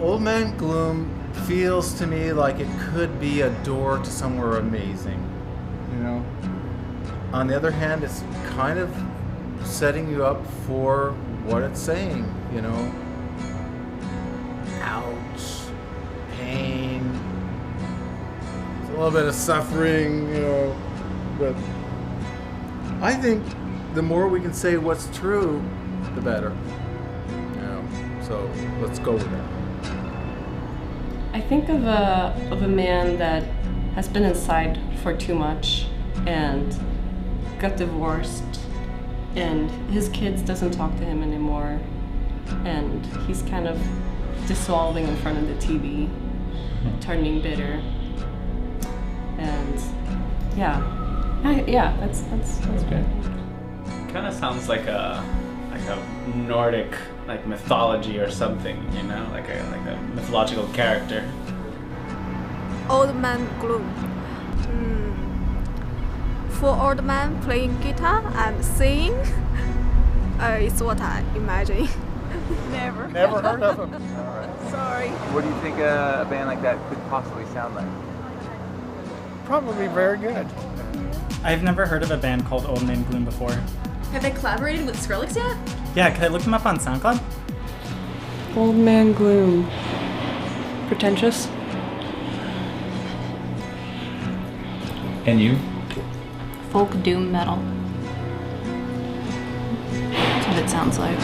Old Man Gloom feels to me like it could be a door to somewhere amazing, On the other hand, it's kind of setting you up for what it's saying, Ouch, pain, a little bit of suffering, but I think the more we can say what's true, the better. So let's go with that. I think of a man that has been inside for too much and got divorced, and his kids doesn't talk to him anymore, and he's kind of dissolving in front of the TV, turning bitter, and that's good. Kind of sounds like a Nordic mythology or something, like a mythological character. Old Man Gloom. For old man playing guitar and singing, it's what I imagine. Never heard of him. All right. Sorry. What do you think a band like that could possibly sound like? Probably very good. I've never heard of a band called Old Man Gloom before. Have they collaborated with Skrillex yet? Yeah, could I look them up on SoundCloud? Old Man Gloom. Pretentious? And you? Folk doom metal. That's what it sounds like.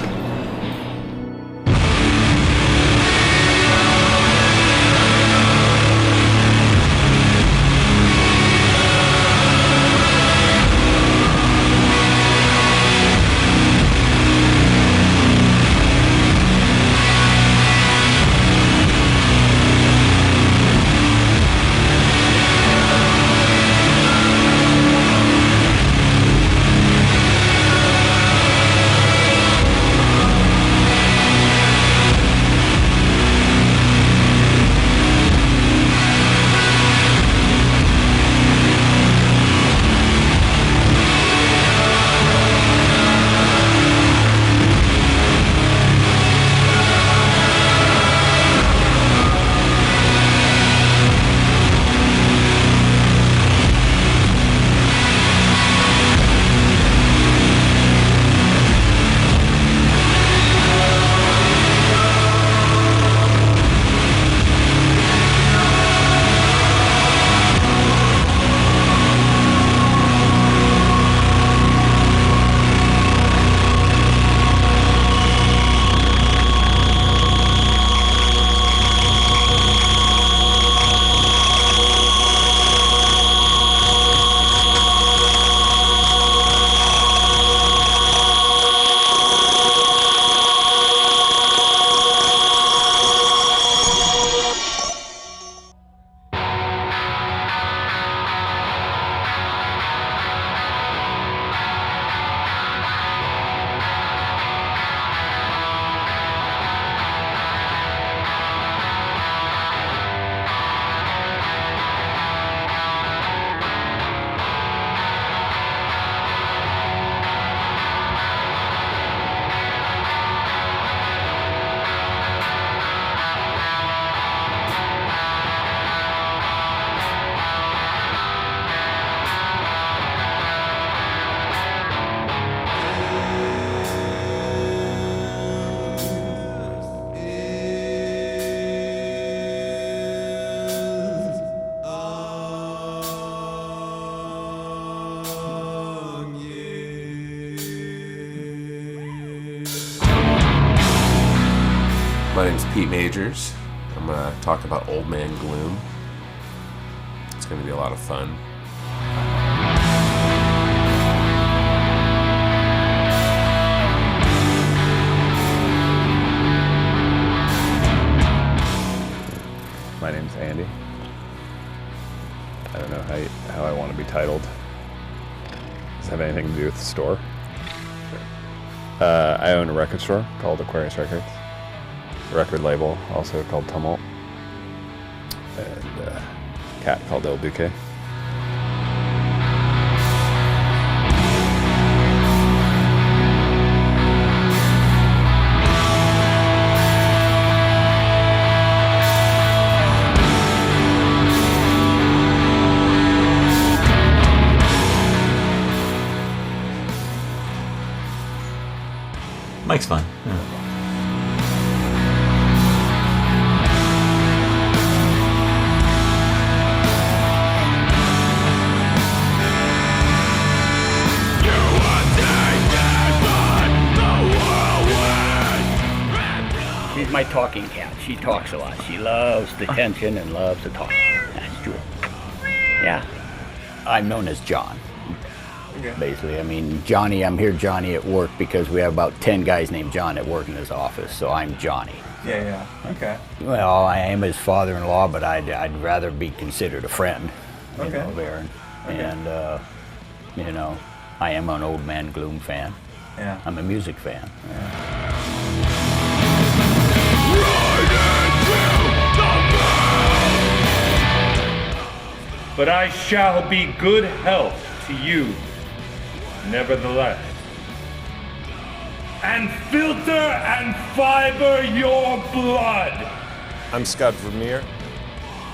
My name's Pete Majors. I'm going to talk about Old Man Gloom. It's going to be a lot of fun. My name's Andy. I don't know how I want to be titled. Does it have anything to do with the store? I own a record store called Aquarius Records. A record label also called Tumult. and a cat called El Duque. Mike's fun. Yeah. She's my talking cat. She talks a lot. She loves the attention and loves to talk. That's true. Yeah. I'm known as John. Okay. Basically, I mean, Johnny, I'm here Johnny at work because we have about 10 guys named John that work in his office, so I'm Johnny. Yeah, okay. Well, I am his father-in-law, but I'd rather be considered a friend, you know, of Aaron. Okay. And, you know, I am an Old Man Gloom fan. Yeah. I'm a music fan. Yeah. But I shall be good help to you, nevertheless. And filter and fiber your blood. I'm Scott Vermeer.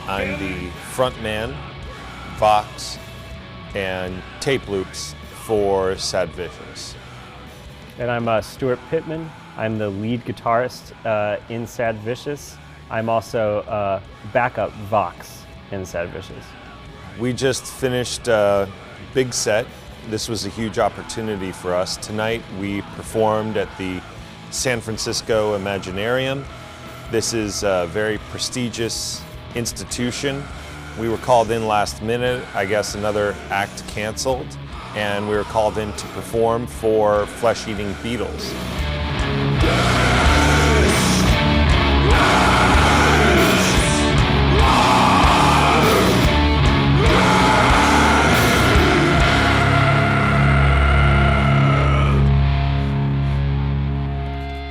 I'm the front man, Vox, and tape loops for Sad Vicious. And I'm Stuart Pittman. I'm the lead guitarist in Sad Vicious. I'm also backup Vox in Sad Vicious. We just finished a big set. This was a huge opportunity for us. Tonight we performed at the San Francisco Imaginarium. This is a very prestigious institution. We were called in last minute. I guess another act canceled, and we were called in to perform for Flesh Eating Beetles.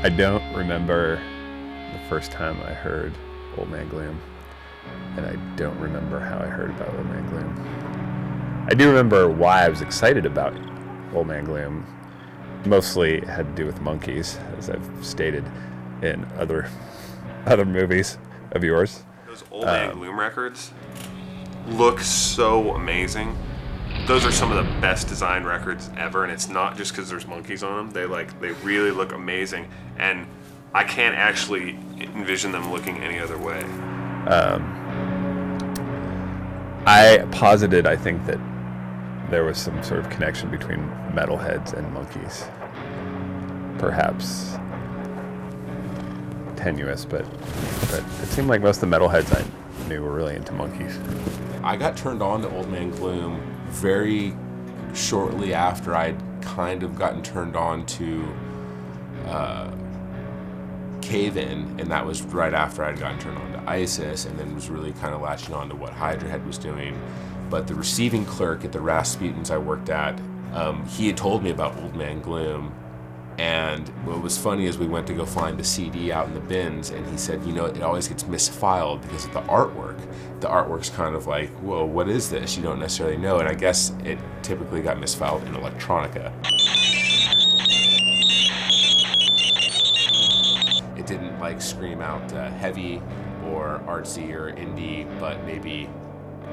I don't remember the first time I heard Old Man Gloom, and I don't remember how I heard about Old Man Gloom. I do remember why I was excited about Old Man Gloom. Mostly it had to do with monkeys, as I've stated in other movies of yours. Those Old Man Gloom records look so amazing. Those are some of the best designed records ever, and it's not just because there's monkeys on them. They really look amazing, and I can't actually envision them looking any other way. I posited, I think, that there was some sort of connection between metalheads and monkeys. Perhaps tenuous, but it seemed like most of the metalheads I knew were really into monkeys. I got turned on to Old Man Gloom very shortly after I'd kind of gotten turned on to Cave In, and that was right after I'd gotten turned on to ISIS, and then was really kind of latching on to what Hydra Head was doing. But the receiving clerk at the Rasputins I worked at, he had told me about Old Man Gloom, and what was funny is we went to go find the CD out in the bins, and he said, you know, it always gets misfiled because of the artwork. The artwork's kind of like, whoa, what is this? You don't necessarily know, and I guess it typically got misfiled in electronica. It didn't like scream out heavy or artsy or indie, but maybe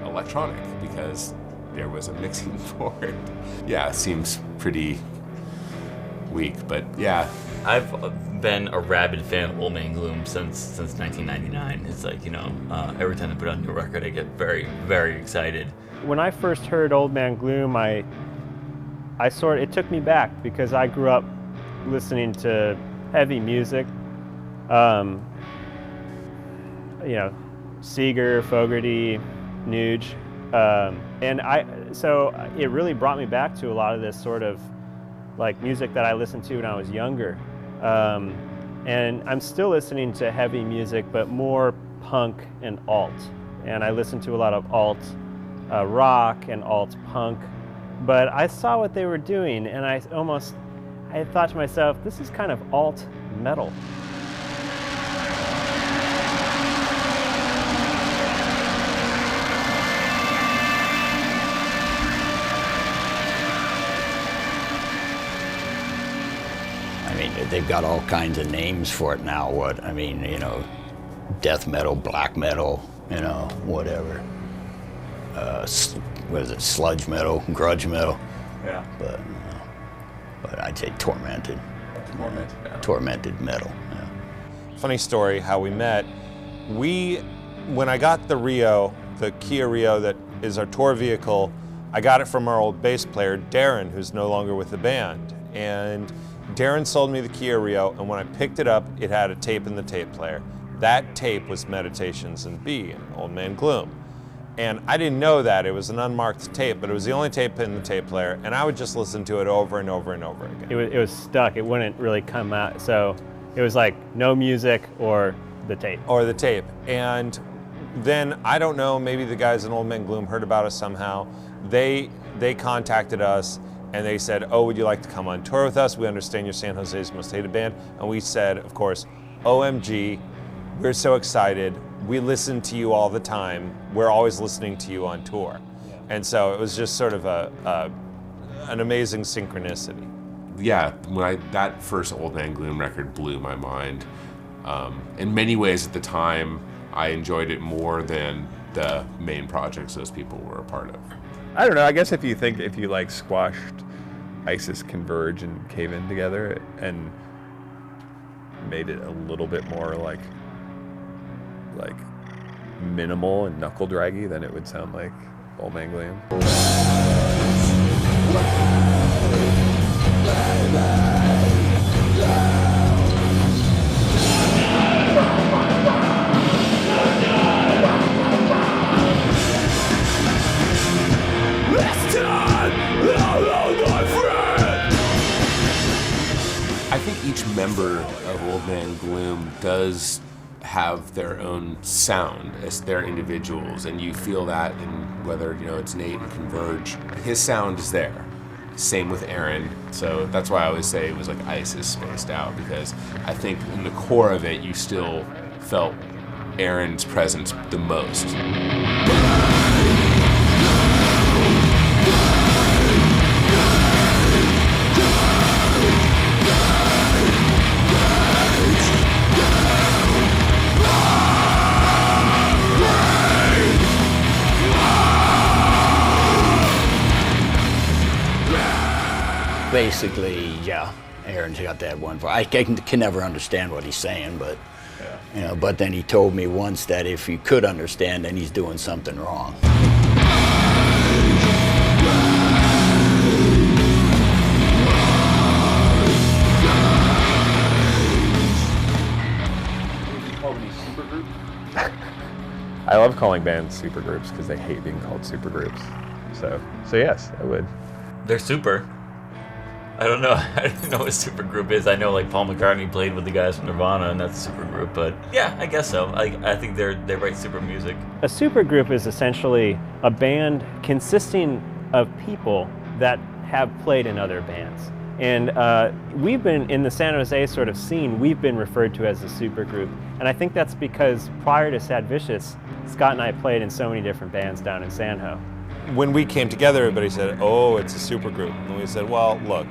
electronic because there was a mixing for it. Yeah, it seems pretty weak, but yeah. I've been a rabid fan of Old Man Gloom since 1999. It's like, you know, every time they put out a new record, I get very, very excited. When I first heard Old Man Gloom, it took me back because I grew up listening to heavy music. You know, Seeger, Fogerty, Nuge, so it really brought me back to a lot of this sort of like music that I listened to when I was younger. And I'm still listening to heavy music, but more punk and alt. And I listen to a lot of alt rock and alt punk. But I saw what they were doing, and I thought to myself, this is kind of alt metal. they've got all kinds of names for it now. Death metal, black metal, whatever. What is it? Sludge metal, grudge metal. Yeah. But I'd say tormented. Tormented metal. Yeah. Funny story how we met. When I got the Rio, the Kia Rio that is our tour vehicle, I got it from our old bass player, Darren, who's no longer with the band. And Darren sold me the Kia Rio, and when I picked it up, it had a tape in the tape player. That tape was Meditations in B, Old Man Gloom. And I didn't know that. It was an unmarked tape, but it was the only tape in the tape player, and I would just listen to it over and over and over again. It was stuck. It wouldn't really come out. So it was like no music or the tape. Or the tape. And then, I don't know, maybe the guys in Old Man Gloom heard about us somehow. They contacted us, and they said, oh, would you like to come on tour with us? We understand you're San Jose's most hated band. And we said, of course, OMG, we're so excited. We listen to you all the time. We're always listening to you on tour. Yeah. And so it was just sort of an amazing synchronicity. Yeah, that first Old Man Gloom record blew my mind. In many ways at the time, I enjoyed it more than the main projects those people were a part of. I don't know, I guess if you like squashed ISIS, Converge, and Cave In together and made it a little bit more like minimal and knuckle draggy, then it would sound like Old Man Gloom. I think each member of Old Man Gloom does have their own sound as their individuals, and you feel that in whether it's Nate and Converge. His sound is there. Same with Aaron. So that's why I always say it was like ISIS spaced out, because I think in the core of it you still felt Aaron's presence the most. Basically, yeah, Aaron's got that one. I can never understand what he's saying, but but then he told me once that if he could understand, then he's doing something wrong. I love calling bands supergroups because they hate being called supergroups. So yes, I would. They're super. I don't know. I don't know what a supergroup is. I know like Paul McCartney played with the guys from Nirvana, and that's a supergroup. But yeah, I guess so. I think they write super music. A supergroup is essentially a band consisting of people that have played in other bands. And we've been, in the San Jose sort of scene, we've been referred to as a supergroup. And I think that's because prior to Sad Vicious, Scott and I played in so many different bands down in San Ho. When we came together, everybody said, oh, it's a supergroup. And we said, well, look,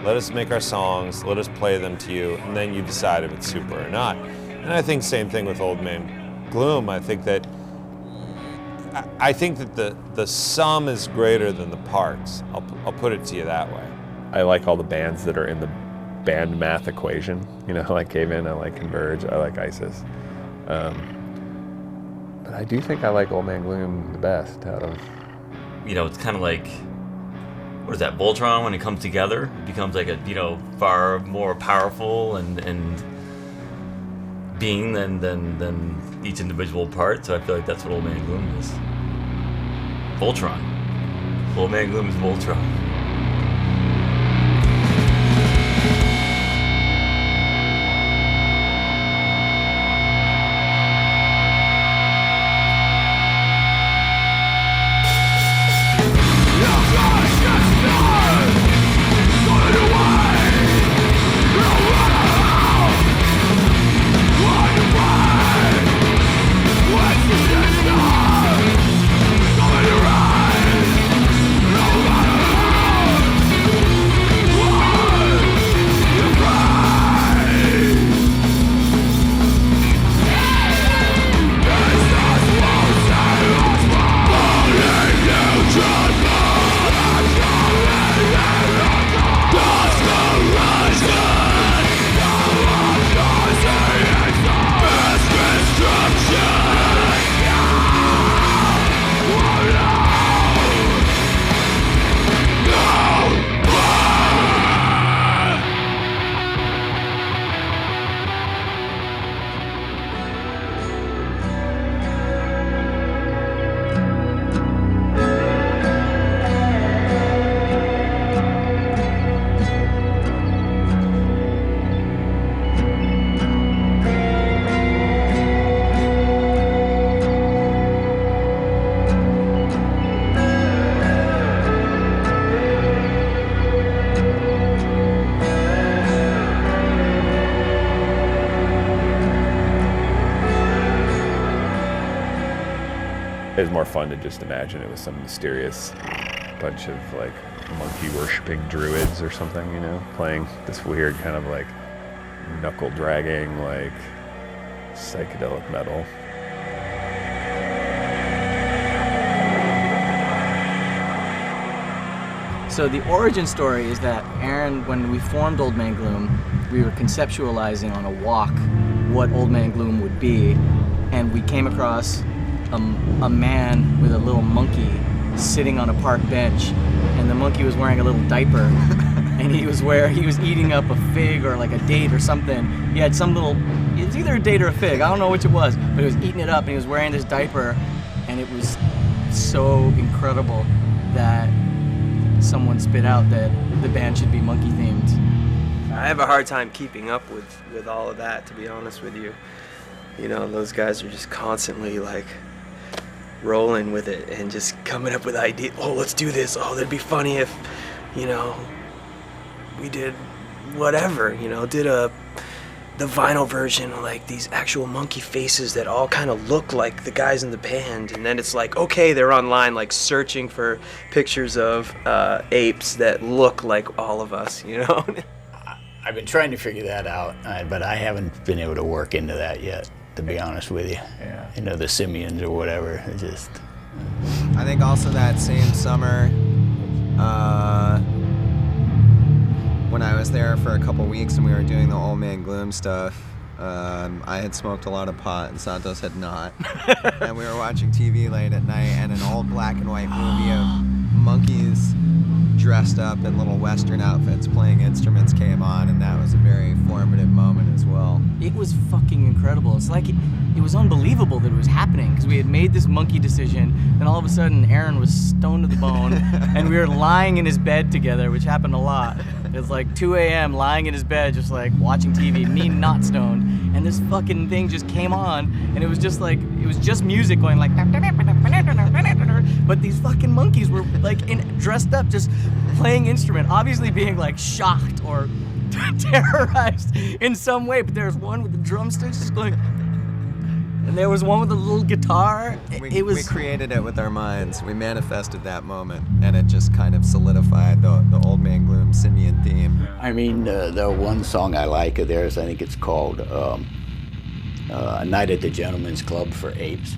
let us make our songs, let us play them to you, and then you decide if it's super or not. And I think same thing with Old Man Gloom. I think that the sum is greater than the parts. I'll put it to you that way. I like all the bands that are in the band math equation. I like Cave In, I like Converge, I like ISIS. But I do think I like Old Man Gloom the best out of... It's kind of like, what is that, Voltron? When it comes together, it becomes like a, far more powerful and being than each individual part. So I feel like that's what Old Man Gloom is. Voltron. Old Man Gloom is Voltron. It was more fun to just imagine it was some mysterious bunch of like monkey worshipping druids or something, you know, playing this weird kind of like knuckle dragging, like psychedelic metal. So the origin story is that Aaron, when we formed Old Man Gloom, we were conceptualizing on a walk what Old Man Gloom would be, and we came across a man with a little monkey sitting on a park bench, and the monkey was wearing a little diaper, and he was eating up a fig or like a date or something. He had some little, it was either a date or a fig, I don't know which it was, but he was eating it up and he was wearing this diaper, and it was so incredible that someone spit out that the band should be monkey themed. I have a hard time keeping up with all of that, to be honest with you. You know, those guys are just constantly like rolling with it and just coming up with ideas. Oh, let's do this. Oh, that'd be funny if, you know, we did whatever, you know, the vinyl version, like these actual monkey faces that all kind of look like the guys in the band. And then it's like, okay, they're online like searching for pictures of apes that look like all of us, you know? I've been trying to figure that out, but I haven't been able to work into that yet, to be honest with you. Yeah. You know, the simians or whatever, it just... I think also that same summer, when I was there for a couple weeks and we were doing the Old Man Gloom stuff, I had smoked a lot of pot and Santos had not. And we were watching TV late at night, and an old black and white movie of monkeys dressed up in little Western outfits playing instruments came on, and that was a very formative moment as well. It was fucking incredible. It's like it was unbelievable that it was happening, because we had made this monkey decision, then all of a sudden Aaron was stoned to the bone, and we were lying in his bed together, which happened a lot. It was like 2 a.m. lying in his bed just like watching TV, me not stoned, and this fucking thing just came on, and it was just like, it was just music going like, but these fucking monkeys were like dressed up just playing instrument, obviously being like shocked or terrorized in some way, but there's one with the drumsticks just going, and there was one with a little guitar. We created it with our minds. We manifested that moment, and it just kind of solidified the Old Man Gloom simian theme. I mean, the one song I like of theirs, I think it's called A Night at the Gentleman's Club for Apes.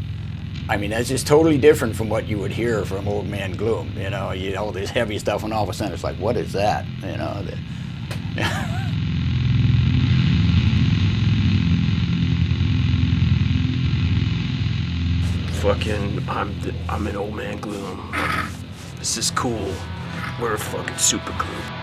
I mean, that's just totally different from what you would hear from Old Man Gloom. You know, this heavy stuff, and all of a sudden it's like, what is that? You know, Fucking, I'm an Old Man Gloom. This is cool. We're a fucking supergroup.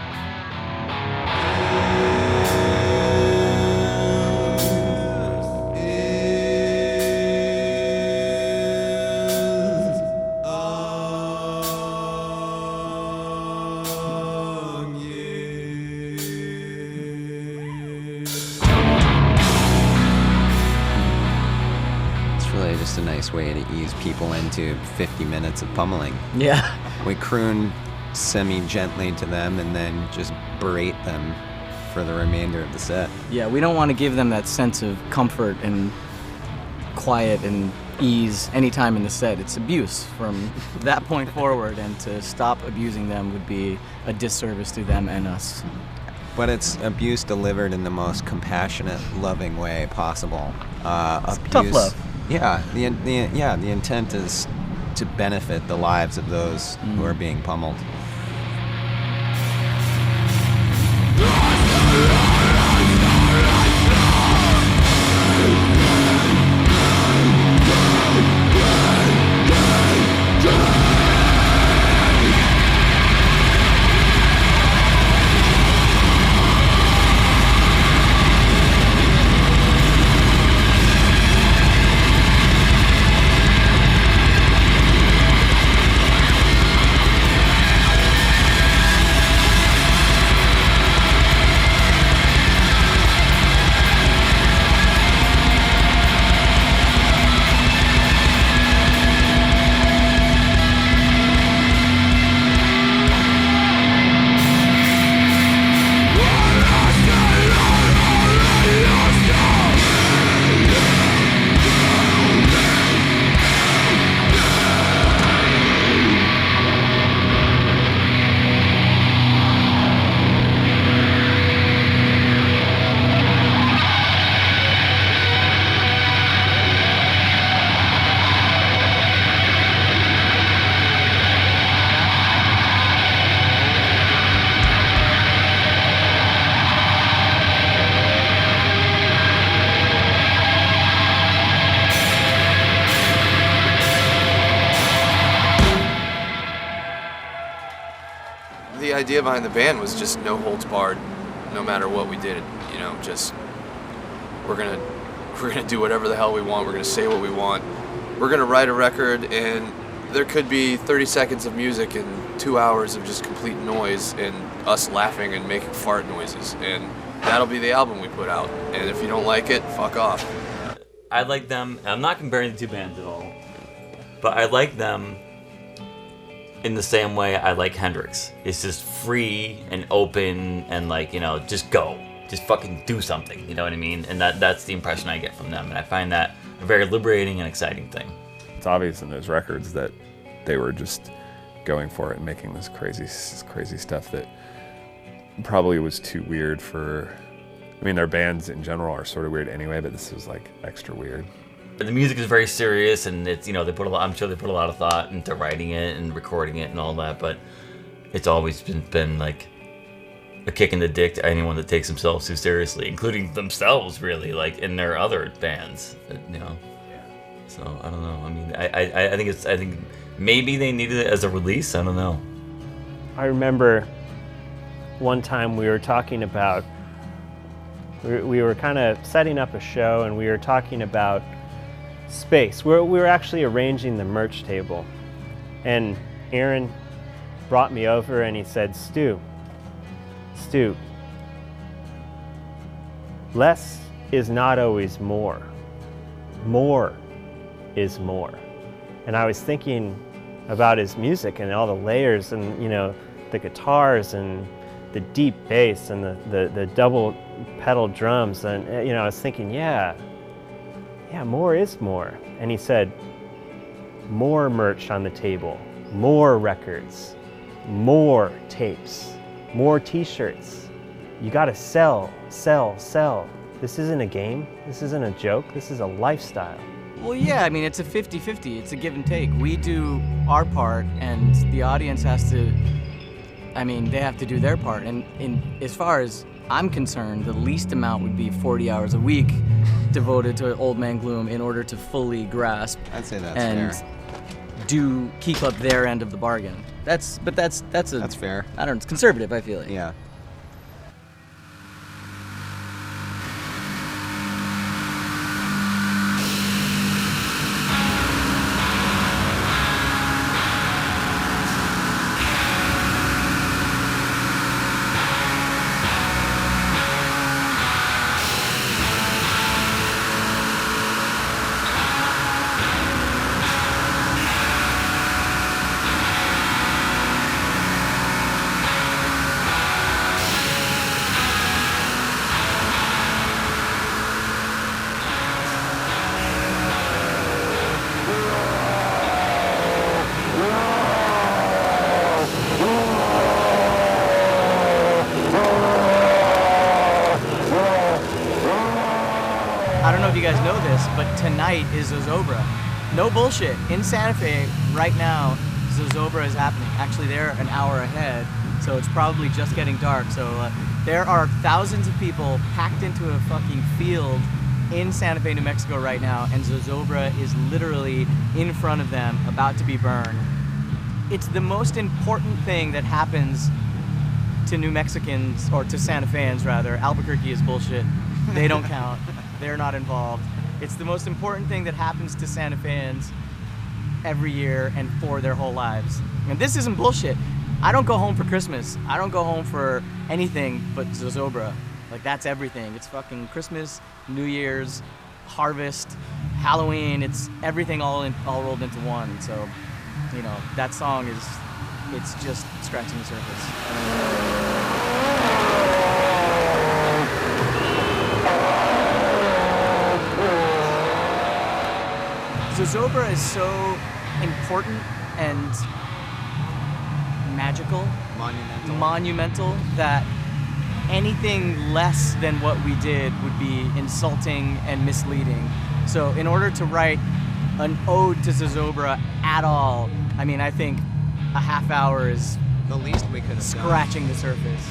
A nice way to ease people into 50 minutes of pummeling. Yeah. We croon semi-gently to them and then just berate them for the remainder of the set. Yeah, we don't want to give them that sense of comfort and quiet and ease anytime in the set. It's abuse from that point forward, and to stop abusing them would be a disservice to them and us. But it's abuse delivered in the most compassionate, loving way possible. Tough love. Yeah, the intent is to benefit the lives of those who are being pummeled. idea behind the band was just no holds barred, no matter what we did. You know, just we're gonna do whatever the hell we want. We're gonna say what we want. We're gonna write a record, and there could be 30 seconds of music and 2 hours of just complete noise and us laughing and making fart noises, and that'll be the album we put out. And if you don't like it, fuck off. I like them. I'm not comparing the two bands at all, but I like them in the same way I like Hendrix. It's just free and open and like, you know, just go. Just fucking do something, you know what I mean? And that's the impression I get from them, and I find that a very liberating and exciting thing. It's obvious in those records that they were just going for it and making this crazy stuff that probably was too weird for... I mean, their bands in general are sort of weird anyway, but this was like extra weird. The music is very serious, and it's, you know, I'm sure they put a lot of thought into writing it and recording it and all that, but it's always been like a kick in the dick to anyone that takes themselves too seriously, including themselves, really, like in their other bands, you know. So I don't know. I mean, I think maybe they needed it as a release. I don't know. I remember one time we were talking about, we were kind of setting up a show, and we were talking about space. We were actually arranging the merch table, and Aaron brought me over and he said, Stu, less is not always more. More is more. And I was thinking about his music and all the layers and, you know, the guitars and the deep bass and the double pedal drums, and, you know, I was thinking, yeah, more is more. And he said, more merch on the table, more records, more tapes, more t-shirts. You gotta sell. This isn't a game, this isn't a joke, this is a lifestyle. Well, yeah, I mean, it's a 50-50, it's a give and take. We do our part, and the audience has to, I mean, they have to do their part. And as far as I'm concerned, the least amount would be 40 hours a week devoted to Old Man Gloom in order to fully grasp. I'd say that's fair. And keep up their end of the bargain. That's fair. I don't know, it's conservative, I feel like. Yeah. Tonight is Zozobra. No bullshit. In Santa Fe, right now, Zozobra is happening. Actually, they're an hour ahead, so it's probably just getting dark. So there are thousands of people packed into a fucking field in Santa Fe, New Mexico right now, and Zozobra is literally in front of them, about to be burned. It's the most important thing that happens to New Mexicans, or to Santa Feans rather. Albuquerque is bullshit. They don't count. They're not involved. It's the most important thing that happens to Santa Feans every year and for their whole lives. And this isn't bullshit. I don't go home for Christmas. I don't go home for anything but Zozobra. Like, that's everything. It's fucking Christmas, New Year's, Harvest, Halloween. It's everything all rolled into one. So, you know, that song it's just scratching the surface. Zozobra is so important and magical, monumental, that anything less than what we did would be insulting and misleading. So in order to write an ode to Zozobra at all, I mean, I think a half hour is the least we could have scratching the surface.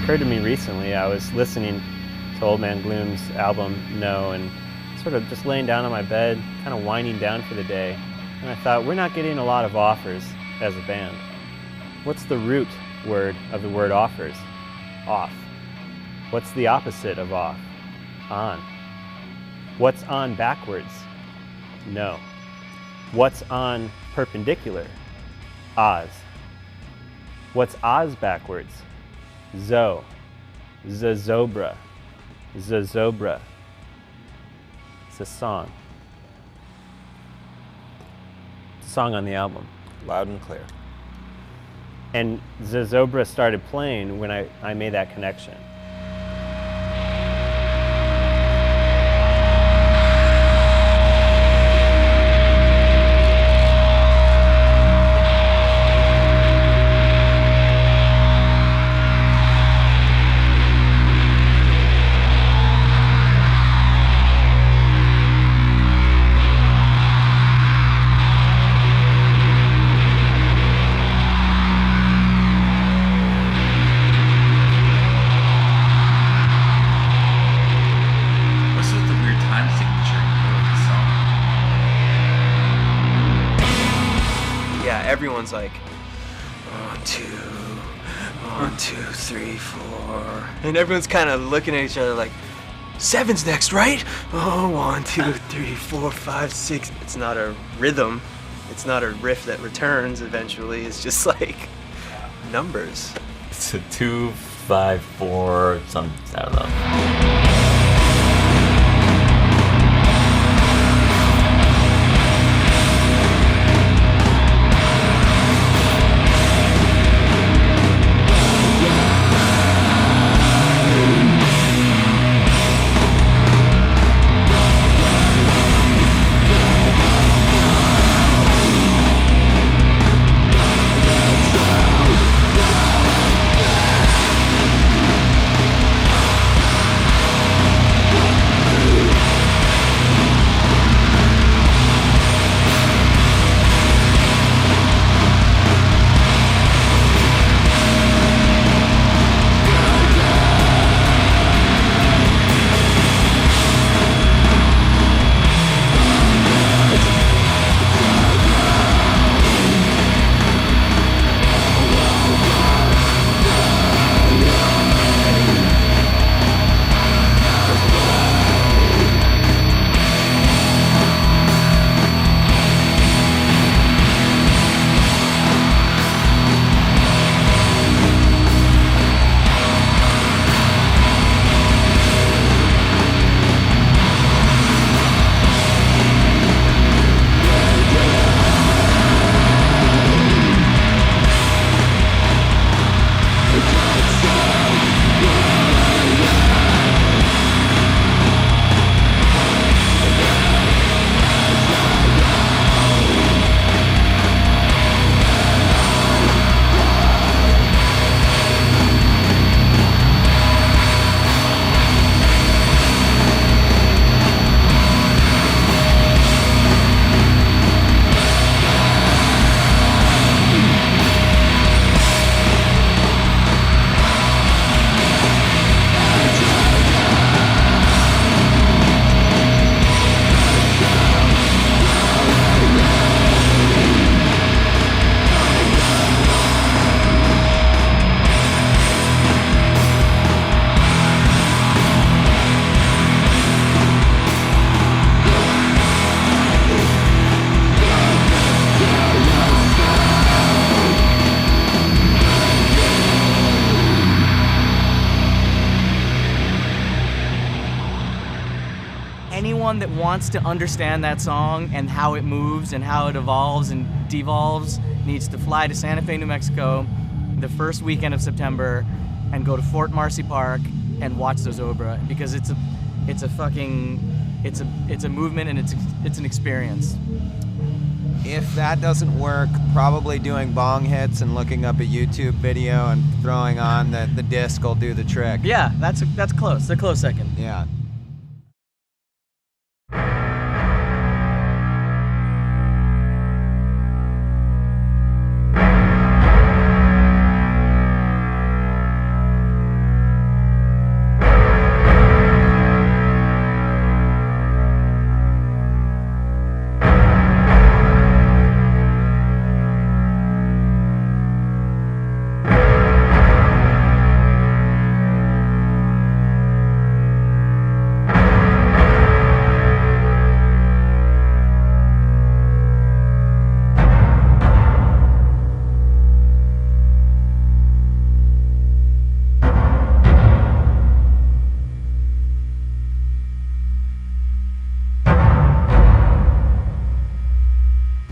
occurred to me recently. I was listening to Old Man Gloom's album, No, and sort of just laying down on my bed, kind of winding down for the day. And I thought, we're not getting a lot of offers as a band. What's the root word of the word offers? Off. What's the opposite of off? On. What's on backwards? No. What's on perpendicular? Oz. What's Oz backwards? Zo. Zozobra. Zozobra. It's a song. It's a song on the album. Loud and clear. And Zozobra started playing when I made that connection. Everyone's like 1, 2, 1, 2, 3, 4, and everyone's kind of looking at each other like 7's next, right? Oh, 1, 2, 3, 4, 5, 6. It's not a rhythm. It's not a riff that returns eventually. It's just like numbers. It's a 2, 5, 4, some, I don't know. Anyone that wants to understand that song and how it moves and how it evolves and devolves needs to fly to Santa Fe, New Mexico the first weekend of September and go to Fort Marcy Park and watch Zozobra, because it's a movement and it's an experience. If that doesn't work, probably doing bong hits and looking up a YouTube video and throwing on the disc will do the trick. Yeah, that's close. A close second. Yeah.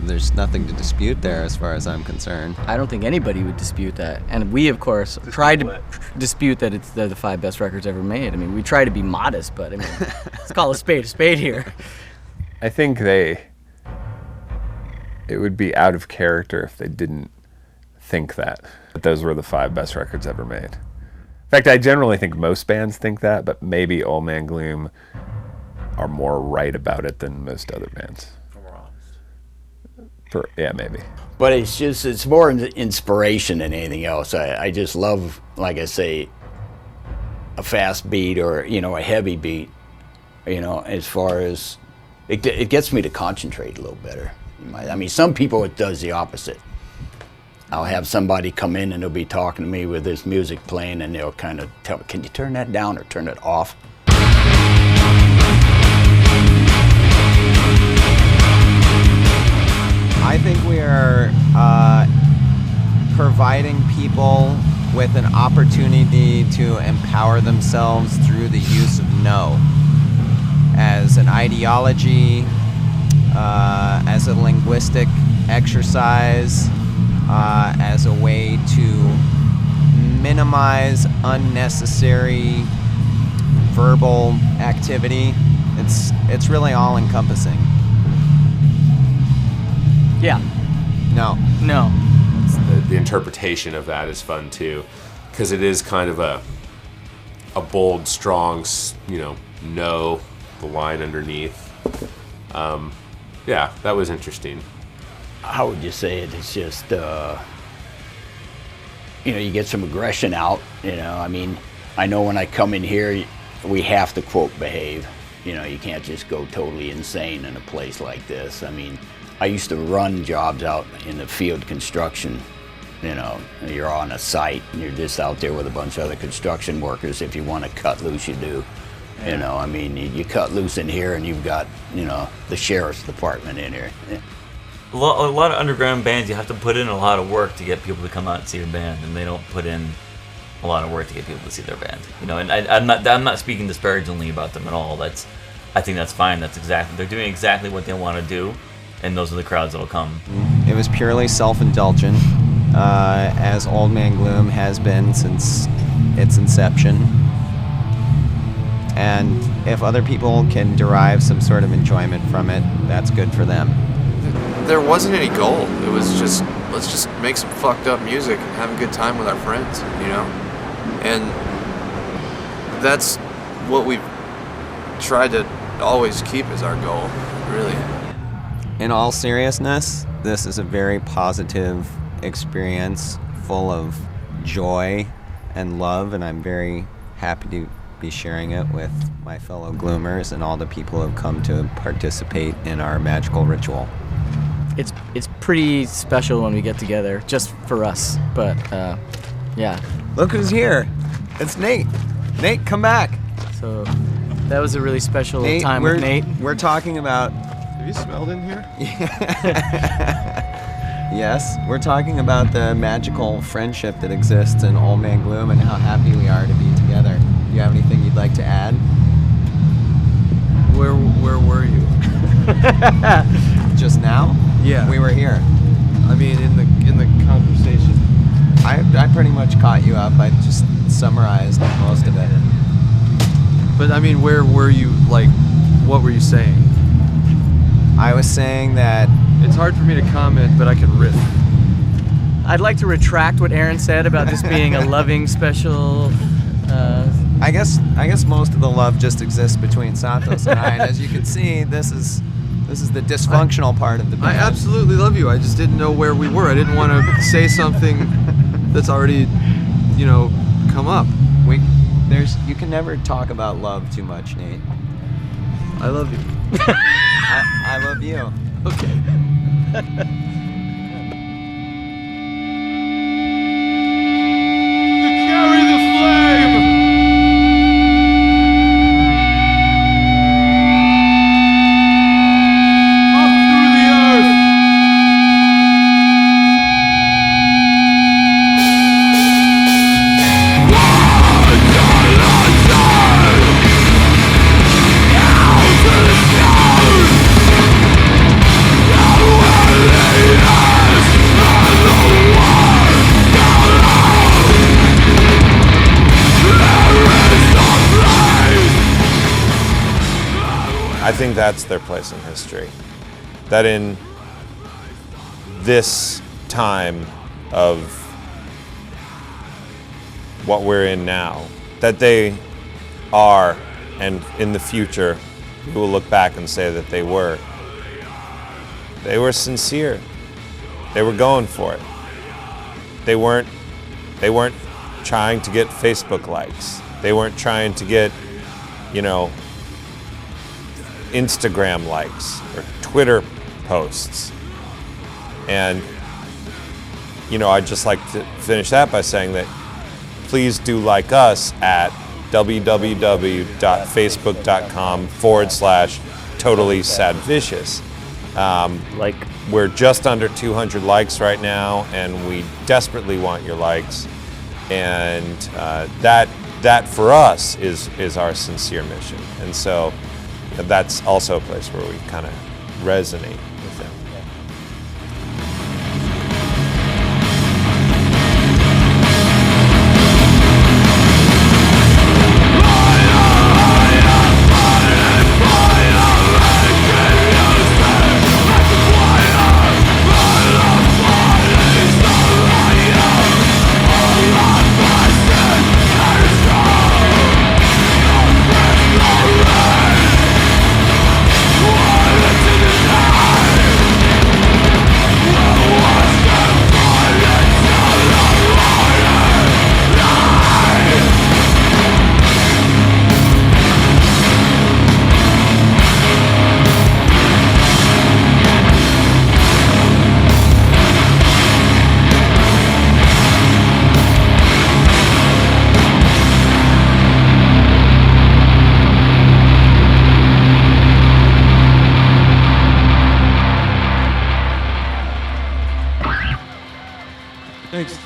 there's nothing to dispute there as far as I'm concerned. I don't think anybody would dispute that. And we, of course, tried to dispute that they're the 5 best records ever made. I mean, we try to be modest, but I mean, let's call a spade here. I think it would be out of character if they didn't think that those were the 5 best records ever made. In fact, I generally think most bands think that, but maybe Old Man Gloom are more right about it than most other bands. Yeah, maybe. But it's more inspiration than anything else. I just love, like I say, a fast beat or, a heavy beat, as far as, it gets me to concentrate a little better. I mean, some people it does the opposite. I'll have somebody come in and they'll be talking to me with this music playing and they'll kind of tell me, can you turn that down or turn it off? I think we are providing people with an opportunity to empower themselves through the use of no as an ideology, as a linguistic exercise, as a way to minimize unnecessary verbal activity. It's really all encompassing. Yeah. No. The interpretation of that is fun too, because it is kind of a bold, strong, no, the line underneath. Yeah, that was interesting. How would you say it? It's just, you get some aggression out, I mean, I know when I come in here, we have to, quote, behave. You can't just go totally insane in a place like this. I mean, I used to run jobs out in the field construction. You're on a site and you're just out there with a bunch of other construction workers. If you want to cut loose, you do. Yeah. I mean, you cut loose in here and you've got, the sheriff's department in here. A lot of underground bands, you have to put in a lot of work to get people to come out and see your band, and they don't put in a lot of work to get people to see their band. And I'm not speaking disparagingly about them at all. I think that's fine. They're doing exactly what they want to do, and those are the crowds that'll come. It was purely self-indulgent, as Old Man Gloom has been since its inception. And if other people can derive some sort of enjoyment from it, that's good for them. There wasn't any goal. It was just, let's just make some fucked up music and have a good time with our friends, And that's what we've tried to always keep as our goal, really. In all seriousness, this is a very positive experience full of joy and love, and I'm very happy to be sharing it with my fellow Gloomers and all the people who have come to participate in our magical ritual. It's pretty special when we get together, just for us, but yeah. Look who's here. It's Nate. Nate, come back. So that was a really special time with Nate. We're talking about... Have you smelled in here? Yes, we're talking about the magical friendship that exists in Old Man Gloom and how happy we are to be together. Do you have anything you'd like to add? Where were you? Just now? Yeah. We were here. I mean, in the conversation. I pretty much caught you up. I just summarized most of it. But I mean, where were you? Like, what were you saying? I was saying that it's hard for me to comment, but I can riff. I'd like to retract what Aaron said about this being a loving, special. I guess most of the love just exists between Santos and I, and as you can see, this is the dysfunctional part of the band. I absolutely love you. I just didn't know where we were. I didn't want to say something that's already, come up. You can never talk about love too much, Nate. I love you. I love you. Okay. Yeah. think that's their place in history. That in this time of what we're in now, that they are, and in the future, we will look back and say that they were sincere. They were going for it. They weren't trying to get Facebook likes. They weren't trying to get, Instagram likes or Twitter posts. And, I'd just like to finish that by saying that please do like us at www.facebook.com/totallysadvicious. We're just under 200 likes right now, and we desperately want your likes. And that for us is our sincere mission. And so that's also a place where we kind of resonate with them. Thanks.